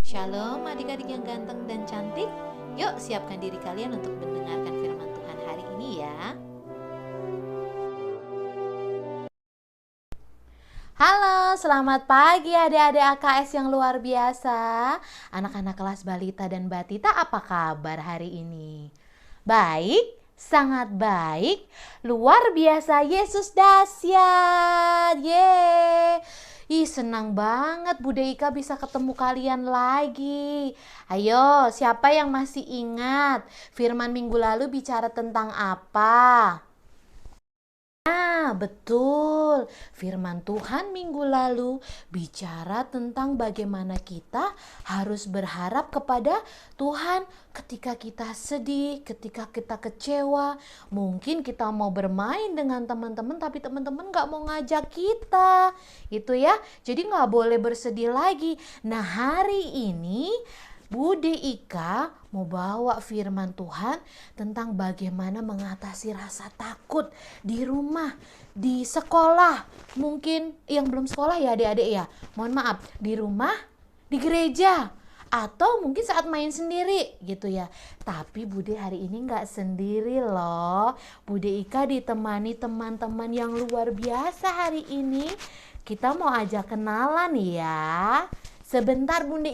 Shalom adik-adik yang ganteng dan cantik. Yuk siapkan diri kalian untuk mendengarkan firman Tuhan hari ini ya. Halo, selamat pagi adik-adik AKS yang luar biasa. Anak-anak kelas balita dan batita, apa kabar hari ini? Baik, sangat baik. Luar biasa, Yesus dahsyat. Yeay. Senang banget Bude Ika bisa ketemu kalian lagi. Ayo, siapa yang masih ingat firman minggu lalu bicara tentang apa? Betul, firman Tuhan minggu lalu bicara tentang bagaimana kita harus berharap kepada Tuhan ketika kita sedih, ketika kita kecewa. Mungkin kita mau bermain dengan teman-teman tapi teman-teman gak mau ngajak kita, gitu ya. Jadi gak boleh bersedih lagi. Nah, hari ini Bude Ika mau bawa firman Tuhan tentang bagaimana mengatasi rasa takut di rumah, di sekolah. Mungkin yang belum sekolah ya adik-adik ya, mohon maaf, di rumah, di gereja, atau mungkin saat main sendiri gitu ya. Tapi Bude hari ini gak sendiri loh. Bude Ika ditemani teman-teman yang luar biasa hari ini. Kita mau ajak kenalan ya. Sebentar Bude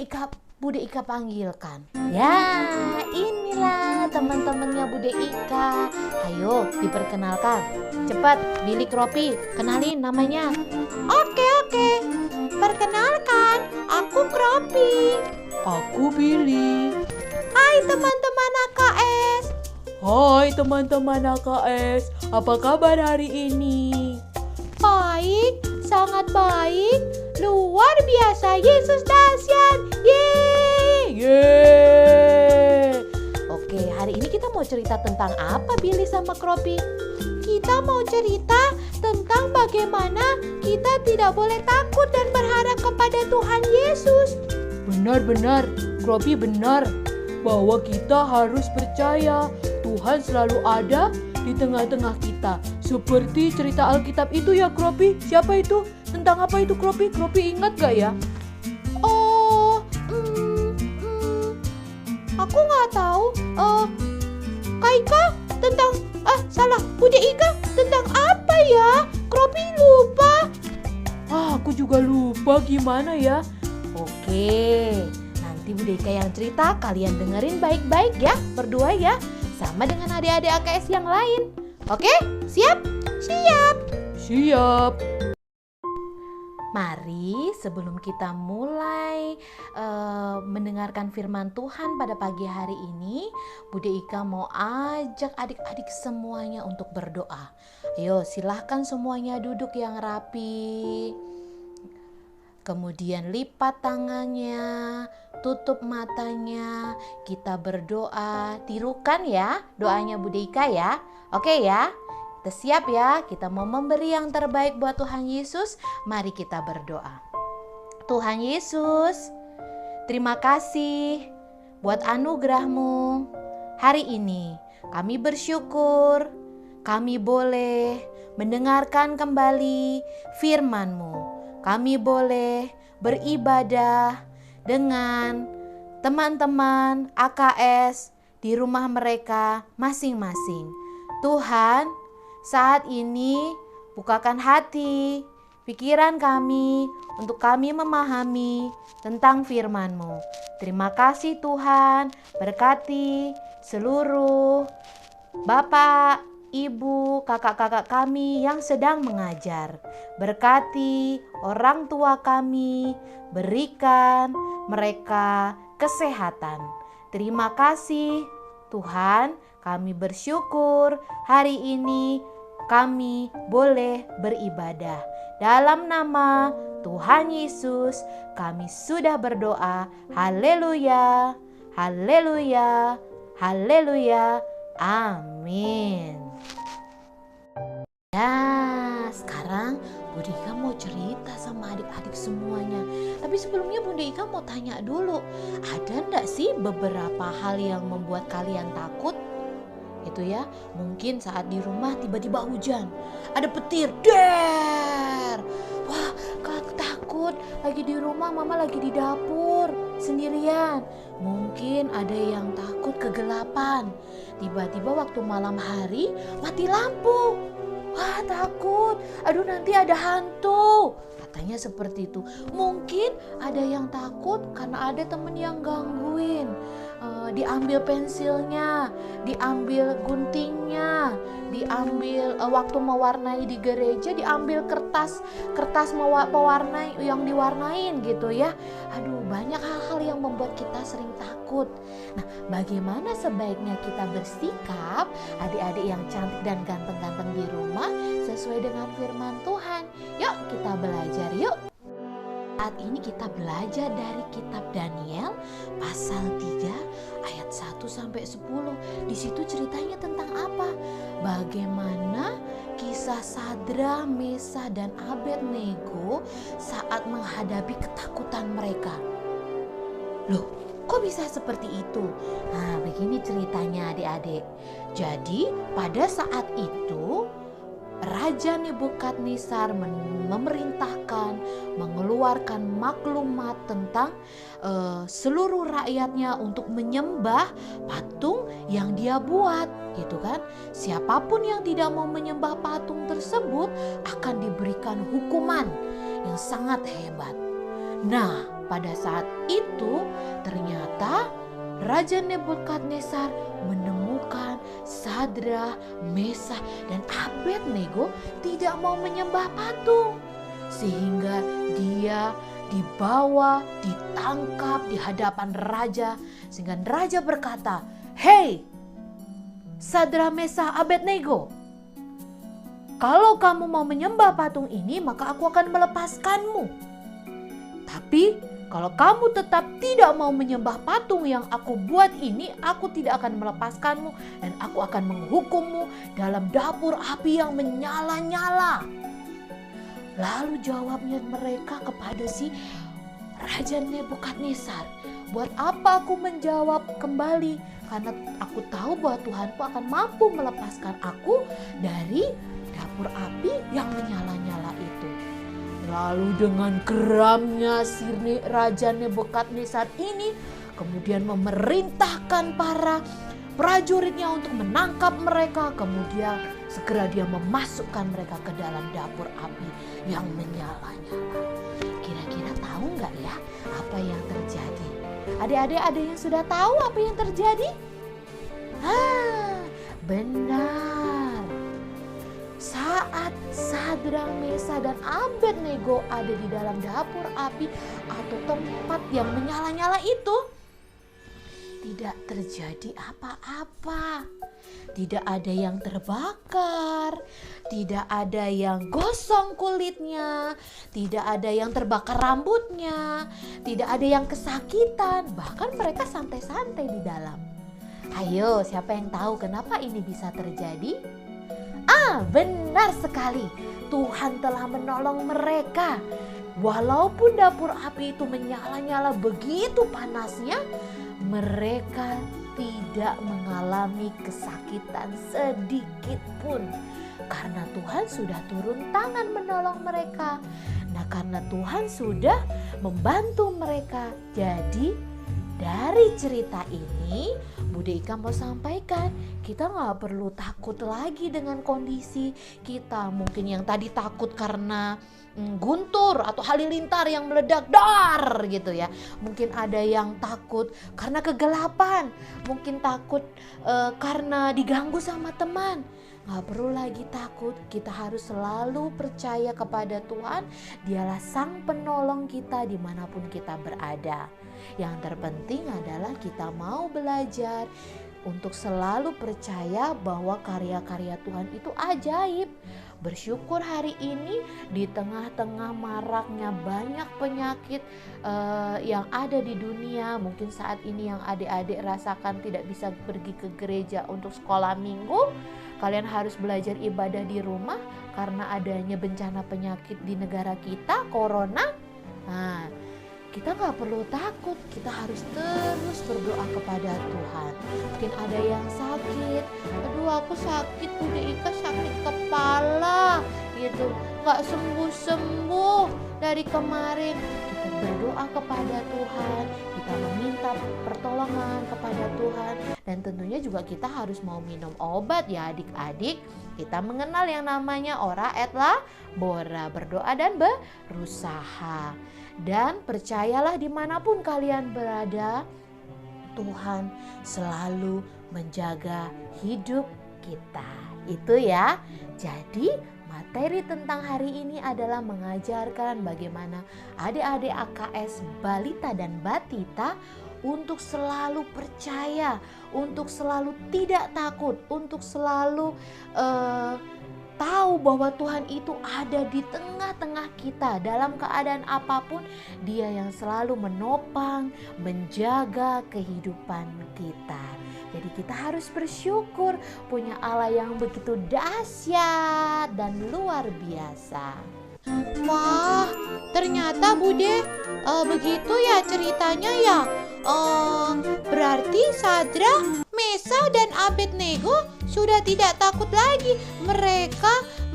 Ika panggilkan. Ya, inilah teman-temannya Bude Ika. Ayo diperkenalkan. Cepat, Billy Kropi, kenalin namanya. Oke. Perkenalkan, aku Kropi. Aku Billy. Hai teman-teman AKS. Hai teman-teman AKS, apa kabar hari ini? Baik, sangat baik. Luar biasa, Yesus dahsyat. Yeay! Oke, hari ini kita mau cerita tentang apa Billy sama Kropi? Kita mau cerita tentang bagaimana kita tidak boleh takut dan berharap kepada Tuhan Yesus. Benar, Kropi benar. Bahwa kita harus percaya Tuhan selalu ada di tengah-tengah kita. Seperti cerita Alkitab itu ya Kropi. Siapa itu? Tentang apa itu Kropi? Kropi ingat gak ya? Aku nggak tahu. Kak Ika tentang Bude Ika tentang apa ya? Kropi lupa. Aku juga lupa gimana ya. Oke, nanti Bude Ika yang cerita, kalian dengerin baik-baik ya, berdua ya, sama dengan adik-adik AKS yang lain. Oke, siap? Siap. Mari sebelum kita mulai mendengarkan firman Tuhan pada pagi hari ini, Bude Ika mau ajak adik-adik semuanya untuk berdoa. Ayo silahkan semuanya duduk yang rapi. Kemudian lipat tangannya, tutup matanya, kita berdoa. Tirukan ya doanya Bude Ika ya. Oke ya? Kita siap ya, kita mau memberi yang terbaik buat Tuhan Yesus. Mari kita berdoa. Tuhan Yesus, terima kasih buat anugerah-Mu. Hari ini kami bersyukur kami boleh mendengarkan kembali firman-Mu. Kami boleh beribadah dengan teman-teman AKS di rumah mereka masing-masing. Tuhan, saat ini bukakan hati, pikiran kami untuk kami memahami tentang firman-Mu. Terima kasih Tuhan, berkati seluruh Bapak, Ibu, kakak-kakak kami yang sedang mengajar. Berkati orang tua kami, berikan mereka kesehatan. Terima kasih Tuhan, kami bersyukur hari ini kami boleh beribadah. Dalam nama Tuhan Yesus kami sudah berdoa. Haleluya, haleluya, haleluya. Amin. Ya, sekarang Bude Ika mau cerita sama adik-adik semuanya. Tapi sebelumnya Bude Ika mau tanya dulu, ada enggak sih beberapa hal yang membuat kalian takut? Itu ya, mungkin saat di rumah tiba-tiba hujan, ada petir, der. Wah, takut. Lagi di rumah, mama lagi di dapur sendirian. teman-teman. Mungkin ada yang takut kegelapan. Tiba-tiba waktu malam hari mati lampu. Wah, takut. Aduh, nanti ada hantu. Katanya seperti itu. Mungkin ada yang takut karena ada teman yang gangguin. Diambil pensilnya, diambil guntingnya, diambil waktu mewarnai di gereja, diambil kertas pewarna yang diwarnain gitu ya. Aduh, banyak hal-hal yang membuat kita sering takut. Nah, bagaimana sebaiknya kita bersikap, adik-adik yang cantik dan ganteng-ganteng di rumah, sesuai dengan firman Tuhan? Yuk kita belajar yuk. Saat ini kita belajar dari kitab Daniel pasal 3 ayat 1 sampai 10. Di situ ceritanya tentang apa? Bagaimana kisah Sadra, Mesa dan Abednego saat menghadapi ketakutan mereka. Loh, kok bisa seperti itu? Nah, begini ceritanya adik-adik. Jadi, pada saat itu Raja Nebukadnezar memerintahkan mengeluarkan maklumat tentang seluruh rakyatnya untuk menyembah patung yang dia buat, gitu kan. Siapapun yang tidak mau menyembah patung tersebut akan diberikan hukuman yang sangat hebat. Nah, pada saat itu ternyata Raja Nebukadnezar menemukan Sadra, Mesa, dan Abednego tidak mau menyembah patung. Sehingga dia dibawa, ditangkap di hadapan raja. Sehingga raja berkata, "Hei, Sadra, Mesa, Abednego, kalau kamu mau menyembah patung ini, maka aku akan melepaskanmu. Tapi kalau kamu tetap tidak mau menyembah patung yang aku buat ini, aku tidak akan melepaskanmu dan aku akan menghukummu dalam dapur api yang menyala-nyala." Lalu jawabnya mereka kepada si Raja Nebukadnezar, "Buat apa aku menjawab kembali? Karena aku tahu bahwa Tuhanku akan mampu melepaskan aku dari dapur api yang menyala-nyala itu." Lalu dengan geramnya si Raja Nebukadnezar ini kemudian memerintahkan para prajuritnya untuk menangkap mereka. Kemudian segera dia memasukkan mereka ke dalam dapur api yang menyala-nyala. Kira-kira tahu nggak ya apa yang terjadi? Adik-adik ada yang sudah tahu apa yang terjadi? Benar. Saat Sadra, Mesa, dan Abednego ada di dalam dapur api atau tempat yang menyala-nyala itu, tidak terjadi apa-apa. Tidak ada yang terbakar, tidak ada yang gosong kulitnya, tidak ada yang terbakar rambutnya, tidak ada yang kesakitan, bahkan mereka santai-santai di dalam. Ayo, siapa yang tahu kenapa ini bisa terjadi? Benar sekali. Tuhan telah menolong mereka. Walaupun dapur api itu menyala-nyala begitu panasnya, mereka tidak mengalami kesakitan sedikit pun. Karena Tuhan sudah turun tangan menolong mereka. Nah, karena Tuhan sudah membantu mereka. Jadi dari cerita ini, Bude Ika mau sampaikan, kita gak perlu takut lagi dengan kondisi kita. Mungkin yang tadi takut karena guntur atau halilintar yang meledak dar gitu ya. Mungkin ada yang takut karena kegelapan. Mungkin takut karena diganggu sama teman. Gak perlu lagi takut, kita harus selalu percaya kepada Tuhan. Dialah sang penolong kita dimanapun kita berada. Yang terpenting adalah kita mau belajar untuk selalu percaya bahwa karya-karya Tuhan itu ajaib. Bersyukur hari ini di tengah-tengah maraknya banyak penyakit yang ada di dunia. Mungkin saat ini yang adik-adik rasakan tidak bisa pergi ke gereja untuk sekolah minggu. Kalian harus belajar ibadah di rumah karena adanya bencana penyakit di negara kita, corona. Nah, kita gak perlu takut, kita harus terus berdoa kepada Tuhan. Mungkin ada yang sakit, aduh aku sakit, Bude Ika sakit kepala gitu, gak sembuh-sembuh dari kemarin. Kita berdoa kepada Tuhan, kita meminta pertolongan kepada Tuhan. Dan tentunya juga kita harus mau minum obat ya adik-adik. Kita mengenal yang namanya ora et labora, berdoa dan berusaha. Dan percayalah dimanapun kalian berada, Tuhan selalu menjaga hidup kita. Itu ya. Jadi materi tentang hari ini adalah mengajarkan bagaimana adik-adik AKS Balita dan Batita untuk selalu percaya, untuk selalu tidak takut, untuk selalu tahu bahwa Tuhan itu ada di tengah-tengah kita dalam keadaan apapun. Dia yang selalu menopang, menjaga kehidupan kita. Jadi kita harus bersyukur punya Allah yang begitu dahsyat dan luar biasa. Wah, ternyata Bude begitu ya ceritanya ya. Berarti Sadra, Mesa dan Abednego sudah tidak takut lagi.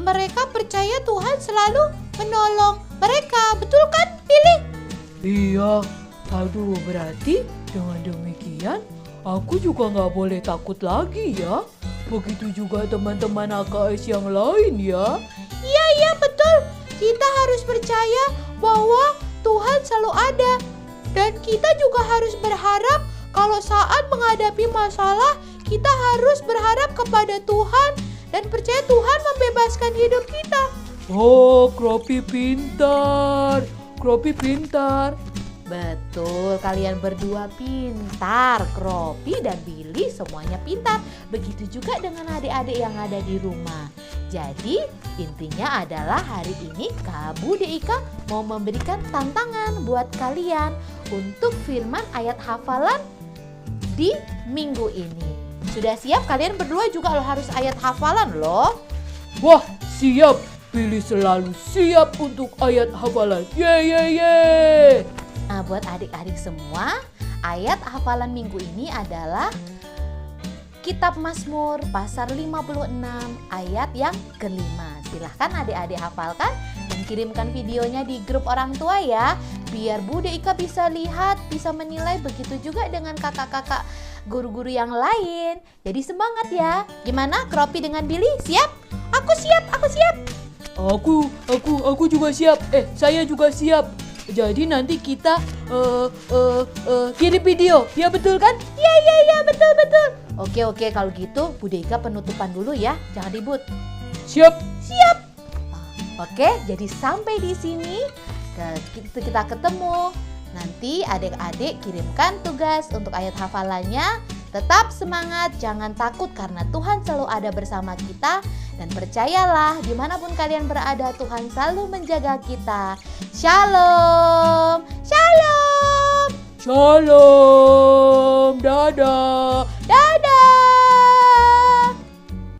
Mereka percaya Tuhan selalu menolong mereka. Betul kan, Billy? Iya, aduh berarti dengan demikian aku juga nggak boleh takut lagi ya. Begitu juga teman-teman AKS yang lain ya. Iya betul. Kita harus percaya bahwa Tuhan selalu ada. Dan kita juga harus berharap kalau saat menghadapi masalah, kita harus berharap kepada Tuhan dan percaya Tuhan membebaskan hidup kita. Oh, Kropi pintar. Kropi pintar. Betul, kalian berdua pintar. Kropi dan Billy semuanya pintar. Begitu juga dengan adik-adik yang ada di rumah. Jadi intinya adalah hari ini Kak Bude Ika mau memberikan tantangan buat kalian untuk firman ayat hafalan di minggu ini. Sudah siap? Kalian berdua juga harus ayat hafalan loh. Wah, siap. Billy selalu siap untuk ayat hafalan. Ye. Nah, buat adik-adik semua, ayat hafalan minggu ini adalah Kitab Mazmur pasal 56 ayat yang kelima. Silahkan adik-adik hafalkan dan kirimkan videonya di grup orang tua ya. Biar Bude Ika bisa lihat, bisa menilai, begitu juga dengan kakak-kakak guru-guru yang lain. Jadi semangat ya. Gimana Kropi dengan Billy? Siap? Aku siap. Aku juga siap. Saya juga siap. Jadi nanti kita kirim video. Ya betul kan? Iya, betul. Oke, kalau gitu Bude Ika penutupan dulu ya. Jangan ribut. Siap. Oke, jadi sampai di sini kita ketemu. Nanti adik-adik kirimkan tugas untuk ayat hafalannya. Tetap semangat, jangan takut karena Tuhan selalu ada bersama kita. Dan percayalah, dimanapun kalian berada, Tuhan selalu menjaga kita. Shalom. Shalom. Dadah.